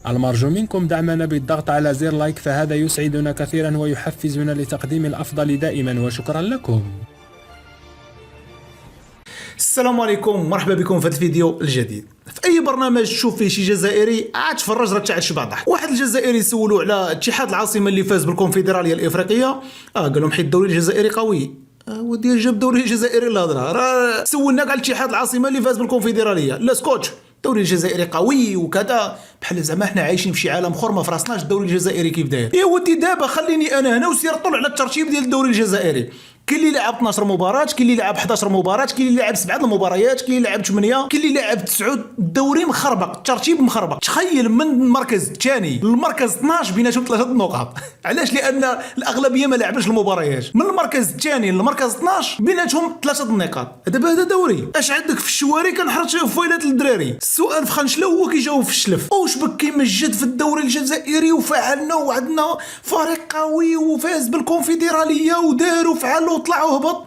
المرجو منكم دعمنا بالضغط على زر لايك، فهذا يسعدنا كثيرا ويحفزنا لتقديم الأفضل دائما، وشكرا لكم. السلام عليكم، مرحبا بكم في هذا الفيديو الجديد. في اي برنامج تشوف فيه شي جزائري عاد تفرج راه تعيش بعضح. واحد الجزائري سولوا على اتحاد العاصمه اللي فاز بالكونفدراليه الافريقيه، قال لهم حيت الدوري الجزائري قوي. ودي جاب الدوري الجزائري الهضره، راه سولنا على الاتحاد العاصمه اللي فاز بالكونفدراليه، لا سكوتش الدوري الجزائري قوي وكذا، بحال زعما حنا عايشين في شي عالم اخر ما فراسناش الدوري الجزائري كيف داير. يا ودي دابا خليني انا هنا وسير طلع على الترتيب ديال الدوري الجزائري. كاين اللي لعب 12 مباراة، كاين اللي لعب 11 مباراة، كاين اللي لعب 7 المباريات، كاين اللي لعب 8، كاين اللي لعب 9. الدوري مخربق، الترتيب مخربق. تخيل من المركز الثاني للمركز 12 بيناتهم 3 نقاط. علاش؟ لان الاغلبيه ما لعبش المباريات. من المركز الثاني للمركز 12 بيناتهم 3 نقاط. دابا هذا دوري. اش عندك في الشواري كنحرط فويلات للدراري. السؤال في خنشله هو كيجاوب في الشلف. واش بك كيمجد في الدوري الجزائري وفعلنا وعندنا فريق قوي وفاز بالكونفدراليه ودار وفعل وطلع وهبط.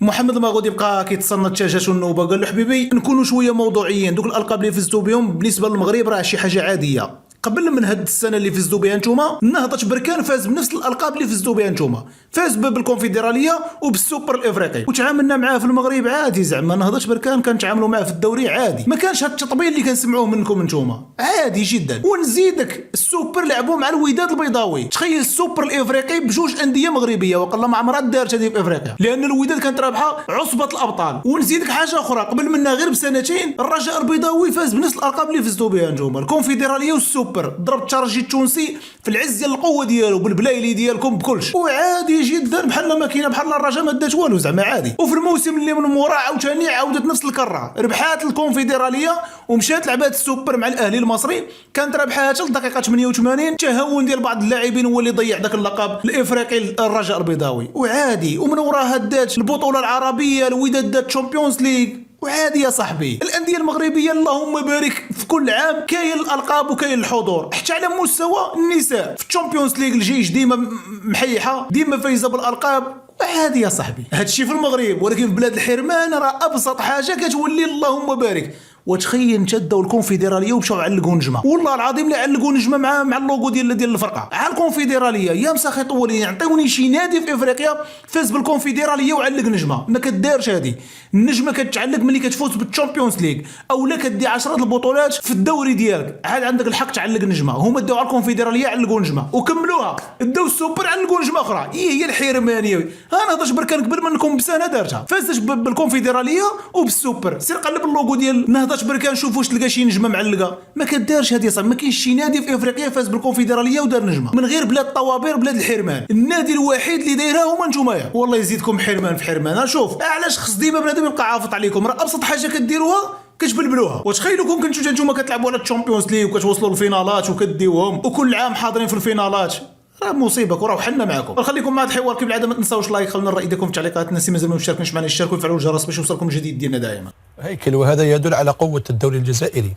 محمد المغودي بقى كيتصنت التاجات والنوبه، قال له حبيبي نكونوا شويه موضوعيين، دوك الالقاب اللي فزتوا بهم بالنسبه للمغرب راه شي حاجه عاديه. قبل من هاد السنه اللي فزتوا بها نتوما، نهضه بركان فاز بنفس الالقاب اللي فزتوا بها نتوما، فاز بالكونفدراليه وبالسوبر الافريقي، وتعاملنا معاه في المغرب عادي. زعما نهضه بركان كنتعاملوا معاه في الدوري عادي، ما كانش هاد التطبيل اللي كنسمعوه منكم نتوما، عادي جدا. ونزيدك السوبر لعبوا مع الوداد البيضاوي. تخيل السوبر الافريقي بجوج انديه مغربيه، وقال ما عمرها دارت هذه في افريقيا، لان الوداد كانت رابحه عصبه الابطال. ونزيدك حاجه اخرى، قبل منها غير بسنتين الرجاء البيضاوي فاز بنفس الالقاب اللي فزتوا بها نتوما، الكونفدراليه والسوبر. ضرب الترجي التونسي في العز ديال القوه ديالو بالبلايلي ديالكم بكلش، وعادي جدا بحال ما كاينه، بحال الرجاء ما دات والو، زعما عادي. وفي الموسم اللي من مورا عاوتاني عاودت نفس الكره، ربحات الكونفدراليه ومشات لعبات السوبر مع الاهلي المصري، كانت رابحه حتى لدقيقه 88. تهاون ديال بعض اللاعبين هو اللي ضيع ذاك اللقب الافريقي الرجاء البيضاوي، وعادي. ومن وراها دات البطوله العربيه، الوداد دات تشامبيونز ليغ، وعادي يا صاحبي. الانديه المغربيه اللهم بارك في كل عام كاين الالقاب وكاين الحضور، حتى على مستوى النساء في الشامبيونز ليغ الجيش ديما محيحه، ديما فايزه بالالقاب، عادي يا صاحبي. هادشي في المغرب، ولكن في بلاد الحرمان راه ابسط حاجه كتولي اللهم بارك. وتخيل انت داو الكونفدراليه ومشاو علقوا نجمه، والله العظيم لا علقوا نجمه مع اللوغو ديال الفرقه على الكونفدراليه. يا مساخي طولي، عطيوني شي نادي في افريقيا فاز بالكونفدراليه وعلق نجمه، ما كدارش هذه النجمه. كتعلق ملي كتفوز بالتشامبيونز ليغ او لا كدي 10 البطولات في الدوري ديالك، عاد عندك الحق تعلق نجمه. هما داو على الكونفدراليه علقوا نجمه وكملوها، داو السوبر علقوا نجمه اخرى. هي الحرمانيه. انا هضرش بركان قبل منكم بسنه دارتها، فازت بالكونفدراليه وبالسوبر. سير قلب اللوغو ديال نهضه بركان شوف واش تلقى شي نجمه معلقه، ما كدارش هذه صاحبي. ما كاينش شي نادي في افريقيا فاز بالكونفدراليه ودار نجمه من غير بلاد الطوابير، بلاد الحرمان. النادي الوحيد اللي دايرها هما نتوما. والله يزيدكم حرمان في حرمان. شوف علاش خص ديما بنادم يبقى عافط عليكم، راه ابسط حاجه كديروها كتبلبلوها. وتخيلوا كون كنتو نتوما كتلعبوا على الشامبيونز ليغ وكتوصلوا للفينالات وكديوهم وكل عام حاضرين في الفينالات، راه مصيبه. وراه حنا معكم. نخليكم مع الحوار كيف العاده. ما تنساوش لايك، خلونا الراي ديالكم في التعليقات. الناس اللي مازال ما مشاركينش معنا يشاركوا ويفعلوا الجرس باش يوصلكم الجديد ديالنا دائما. هيكل، وهذا يدل على قوه الدوري الجزائري.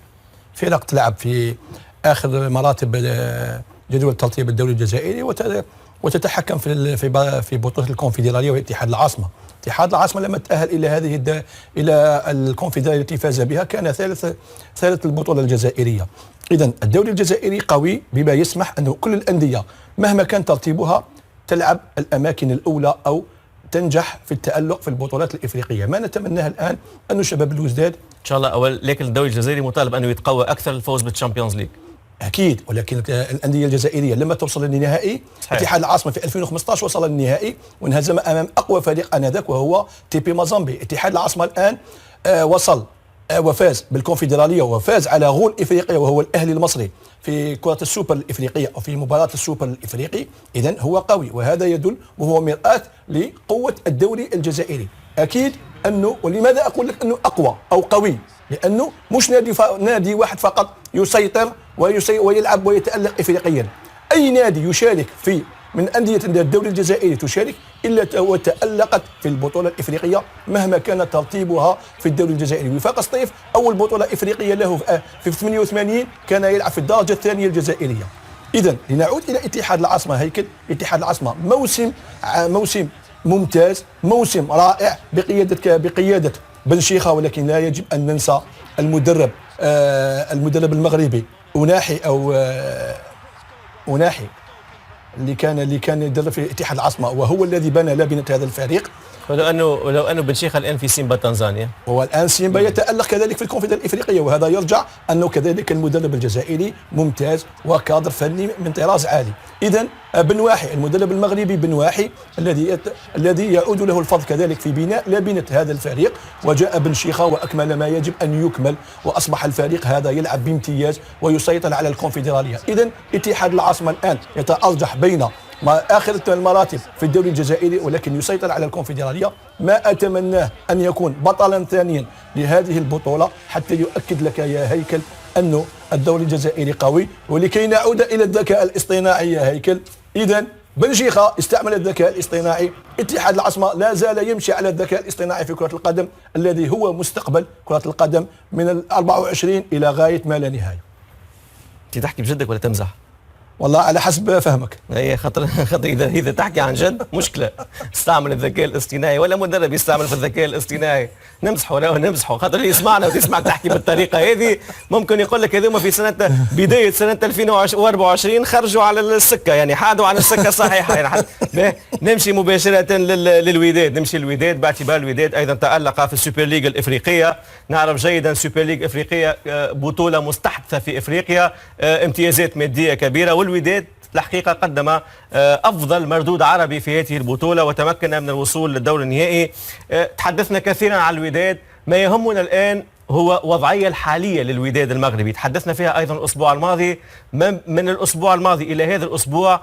فرق تلعب في اخر مراتب جدول ترتيب الدوري الجزائري وتتحكم في بطوله الكونفدراليه والاتحاد العاصمه. اتحاد العاصمه لما تاهل الى الى الكونفدراليه التي فاز بها كان ثالث البطوله الجزائريه. اذا الدوري الجزائري قوي بما يسمح انه كل الانديه مهما كان ترتيبها تلعب الاماكن الاولى او تنجح في التألق في البطولات الافريقيه. ما نتمناه الان انه شباب الوزداد ان شاء الله لكن الدوري الجزائري مطالب انه يتقوى اكثر للفوز بالتشامبيونز ليج. اكيد، ولكن الانديه الجزائريه لما توصل للنهائي، اتحاد العاصمه في 2015 وصل للنهائي وانهزم امام اقوى فريق انذاك وهو تي بي مازامبي. اتحاد العاصمه الان وصل وفاز بالكونفدراليه وفاز على غول افريقيا وهو الاهلي المصري في كره السوبر الافريقيه او في مباراه السوبر الافريقي. اذا هو قوي، وهذا يدل وهو مرآة لقوه الدوري الجزائري. اكيد انه، ولماذا اقول لك انه اقوى او قوي؟ لانه مش نادي واحد فقط يسيطر ويلعب ويتألق افريقيا. اي نادي يشارك من انديه الدوري الجزائري تشارك الا وتألقت في البطوله الافريقيه مهما كان ترتيبها في الدوري الجزائري. وفاق سطيف اول بطوله افريقيه له في 88 كان يلعب في الدرجه الثانيه الجزائريه. اذا لنعود الى اتحاد العاصمه. هيكل اتحاد العاصمه موسم ممتاز، موسم رائع بقياده بن شيخه، ولكن لا يجب ان ننسى المدرب المغربي أناحي أو أناحي اللي كان يدرب في اتحاد العاصمة وهو الذي بنى لبنة هذا الفريق. ولو انه بن شيخ الان في سيمبا تنزانيا، والان سيمبا يتألق كذلك في الكونفدرالية الافريقيه، وهذا يرجع انه كذلك المدرب الجزائري ممتاز وكادر فني من طراز عالي. اذا بن واحي المدرب المغربي بن واحي الذي يعود له الفضل كذلك في بناء لبنة هذا الفريق، وجاء بن شيخة واكمل ما يجب ان يكمل، واصبح الفريق هذا يلعب بامتياز ويسيطر على الكونفدرالية. اذا اتحاد العاصمة الان يتأرجح بين آخر المراتب في الدوري الجزائري، ولكن يسيطر على الكونفدرالية. ما أتمناه أن يكون بطلا ثانيا لهذه البطولة حتى يؤكد لك يا هيكل أنه الدوري الجزائري قوي. ولكي نعود إلى الذكاء الاصطناعي يا هيكل، إذا بن شيخة استعمل الذكاء الاصطناعي، اتحاد العاصمة لا زال يمشي على الذكاء الاصطناعي في كرة القدم الذي هو مستقبل كرة القدم من 24 إلى غاية ما لا نهاية. انت تحكي بجدك ولا تمزح؟ والله على حسب فهمك. هي خطر اذا تحكي عن جد مشكله. استعمل الذكاء الاصطناعي ولا مدرب يستعمل في الذكاء الاصطناعي؟ نمزحوا لا نمزحوا، خاطر اللي يسمعنا وتسمع تحكي بالطريقه هذه ممكن يقول لك هذوما في بدايه سنه 2024 خرجوا على السكه، يعني حادوا عن السكه الصحيحه. يعني نمشي مباشره للوداد، نمشي للوداد باعتبار الوداد ايضا تالق في السوبر ليج الافريقيه. نعرف جيدا السوبر ليج الافريقيه بطوله مستحدثه في افريقيا، امتيازات ماديه كبيره، والوداد الحقيقة قدم أفضل مردود عربي في هذه البطولة وتمكن من الوصول للدور النهائي. تحدثنا كثيرا عن الوداد، ما يهمنا الآن هو وضعية الحالية للوداد المغربي، تحدثنا فيها أيضا الأسبوع الماضي. من الأسبوع الماضي إلى هذا الأسبوع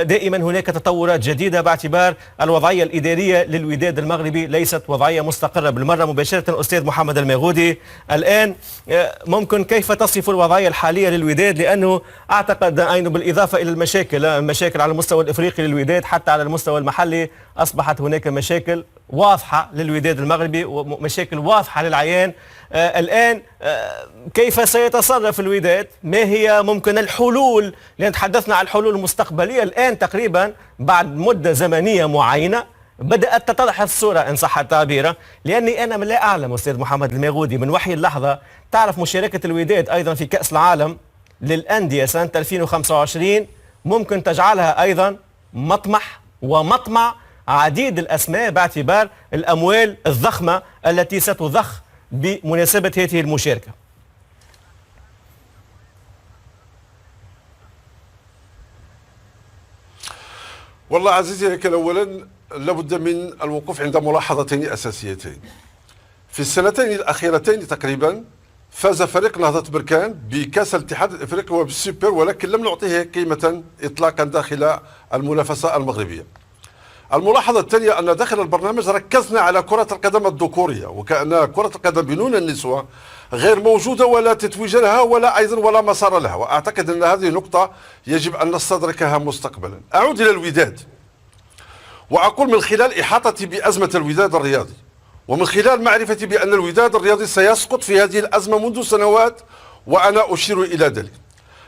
دائما هناك تطورات جديدة باعتبار الوضعية الإدارية للوداد المغربي ليست وضعية مستقرة بالمرة. مباشرة أستاذ محمد الميغودي، الآن ممكن كيف تصف الوضعية الحالية للوداد؟ لأنه أعتقد أنه بالإضافة إلى المشاكل على المستوى الإفريقي للوداد حتى على المستوى المحلي أصبحت هناك مشاكل واضحة للوداد المغربي ومشاكل واضحة للعيان. الآن كيف سيتصرف الوداد؟ ما هي ممكن الحلول؟ لأن تحدثنا عن الحلول المستقبلية، الآن تقريبا بعد مدة زمنية معينة بدأت تتضح الصورة إن صح التعبير. لأني أنا لا أعلم أستاذ محمد الميغودي من وحي اللحظة، تعرف مشاركة الوداد أيضا في كأس العالم للأندية سنة 2025 ممكن تجعلها أيضا مطمح ومطمع عديد الأسماء باعتبار الأموال الضخمة التي ستضخ بمناسبة هذه المشاركة. والله عزيزي هيكل، أولا لابد من الوقوف عند ملاحظتين أساسيتين. في السنتين الأخيرتين تقريبا فاز فريق نهضة بركان بكأس الاتحاد الإفريقي وبالسوبر، ولكن لم نعطيه قيمة إطلاقا داخل المنافسة المغربية. الملاحظة الثانية أن داخل البرنامج ركزنا على كرة القدم الذكورية، وكأن كرة القدم بدون النسوة غير موجودة ولا تتويج لها ولا أيضا ولا مسار لها، وأعتقد أن هذه نقطة يجب أن نستدركها مستقبلا. أعود إلى الوداد وأقول من خلال إحاطتي بأزمة الوداد الرياضي ومن خلال معرفتي بأن الوداد الرياضي سيسقط في هذه الأزمة منذ سنوات وأنا أشير إلى ذلك،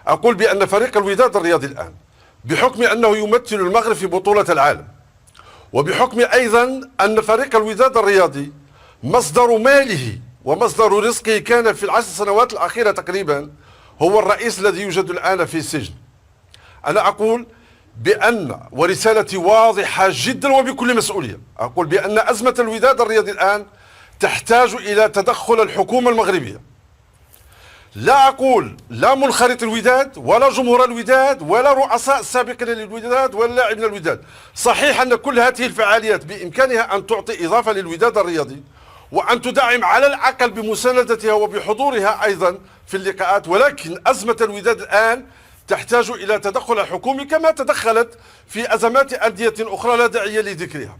أقول بأن فريق الوداد الرياضي الآن بحكم أنه يمثل المغرب في بطولة العالم، وبحكم أيضا أن فريق الوداد الرياضي مصدر ماله ومصدر رزقه كان في العشر سنوات الأخيرة تقريبا هو الرئيس الذي يوجد الآن في السجن. أنا أقول بأن ورسالتي واضحة جدا وبكل مسؤولية، أقول بأن أزمة الوداد الرياضي الآن تحتاج إلى تدخل الحكومة المغربية. لا أقول لا منخرط الوداد ولا جمهور الوداد ولا رؤساء السابقين للوداد ولا لاعبين الوداد. صحيح أن كل هذه الفعاليات بإمكانها أن تعطي إضافة للوداد الرياضي وأن تدعم على الأقل بمساندتها وبحضورها أيضا في اللقاءات، ولكن أزمة الوداد الآن تحتاج إلى تدخل حكومي كما تدخلت في أزمات أندية أخرى لا داعي لذكرها.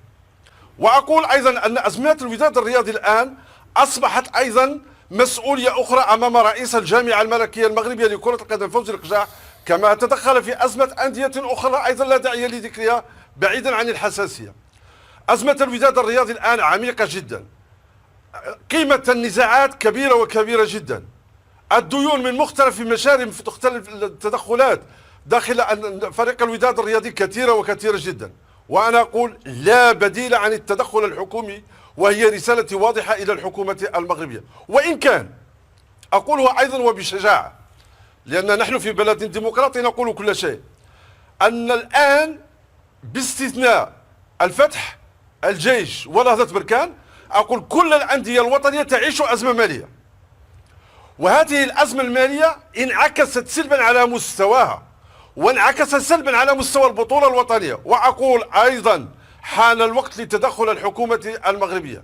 وأقول أيضا أن أزمات الوداد الرياضي الآن أصبحت أيضا مسؤولية أخرى أمام رئيس الجامعة الملكية المغربية لكرة القدم فوزي القجاع، كما تدخل في أزمة أندية أخرى أيضا لا داعي لذكرها بعيدا عن الحساسية. أزمة الوداد الرياضي الآن عميقة جدا، قيمة النزاعات كبيرة وكبيرة جدا، الديون من مختلف المشارب في مختلف التدخلات داخل فريق الوداد الرياضي كثيرة وكثيرة جدا، وأنا أقول لا بديل عن التدخل الحكومي، وهي رسالتي واضحة إلى الحكومة المغربية. وإن كان أقولها أيضا وبشجاعة، لأن نحن في بلد ديمقراطي نقول كل شيء، أن الآن باستثناء الفتح، الجيش ونهضة بركان، أقول كل الأندية الوطنية تعيش أزمة مالية، وهذه الأزمة المالية انعكست سلبا على مستواها وانعكست سلبا على مستوى البطولة الوطنية. وأقول أيضا حان الوقت لتدخل الحكومة المغربية.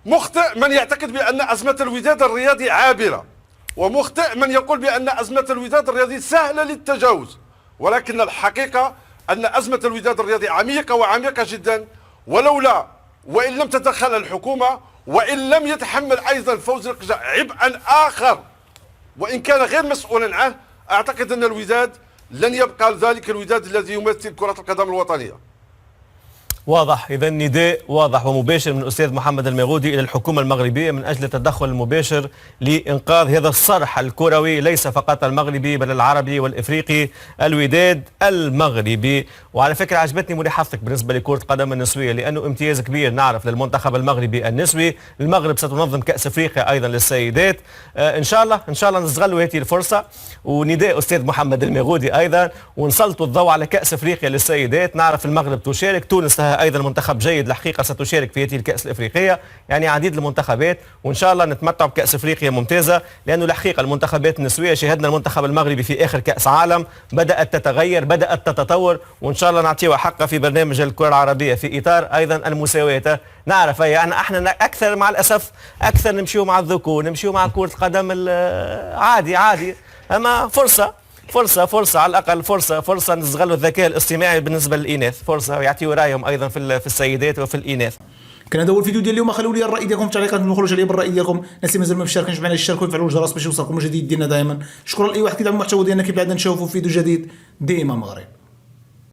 مخطئ من يعتقد بأن أزمة الوداد الرياضي عابرة، ومخطئ من يقول بأن أزمة الوداد الرياضي سهلة للتجاوز، ولكن الحقيقة أن أزمة الوداد الرياضي عميقة وعميقة جدا، ولولا وإن لم تتدخل الحكومة وإن لم يتحمل أيضا فوز القجع عبئا آخر وإن كان غير مسؤولا عنه، أعتقد أن الوداد لن يبقى ذلك الوداد الذي يمثل كرة القدم الوطنية. واضح، إذا نداء واضح ومباشر من الأستاذ محمد المغودي إلى الحكومة المغربية من أجل التدخل المباشر لإنقاذ هذا الصرح الكروي، ليس فقط المغربي بل العربي والإفريقي، الوداد المغربي. وعلى فكرة عجبتني ملاحظتك بالنسبة لكرة القدم النسوية، لأنه امتياز كبير نعرف للمنتخب المغربي النسوي. المغرب ستنظم كأس أفريقيا أيضا للسيدات، إن شاء الله نستغلوا هذه الفرصة. ونداء أستاذ محمد المغودي أيضا، ونسلطوا الضوء على كأس أفريقيا للسيدات. نعرف المغرب تشارك، تونس لها ايضا منتخب جيد الحقيقه ستشارك في هذه الكاس الافريقيه، يعني عديد المنتخبات، وان شاء الله نتمتع بكاس افريقيا ممتازه، لانه الحقيقه المنتخبات النسويه شاهدنا المنتخب المغربي في اخر كاس عالم بدات تتغير، بدات تتطور، وان شاء الله نعطيها حقها في برنامج الكره العربيه في اطار ايضا المساواه. نعرف يعني احنا اكثر مع الاسف اكثر نمشيو مع الذكور، نمشيو مع كره القدم عادي، اما فرصة على الأقل، فرصة نستغلوا الذكاء الاصطناعي بالنسبة للإناث، فرصة يعطيوا رأيهم أيضا في السيدات وفي الإناث. كان هذا هو الفيديو ديال اليوم. خلوا لي الراي ديالكم في التعليقات، نخرج عليه بالراي ديالكم. الناس اللي مازال ما مشاركينش معنا يشتركوا ويفعلوا الجرس باش يوصلكم الجديد ديالنا دائما. شكرا لاي واحد كيدعم المحتوى ديالنا، كيف عندنا نشوفوا فيديو جديد ديما مغرب.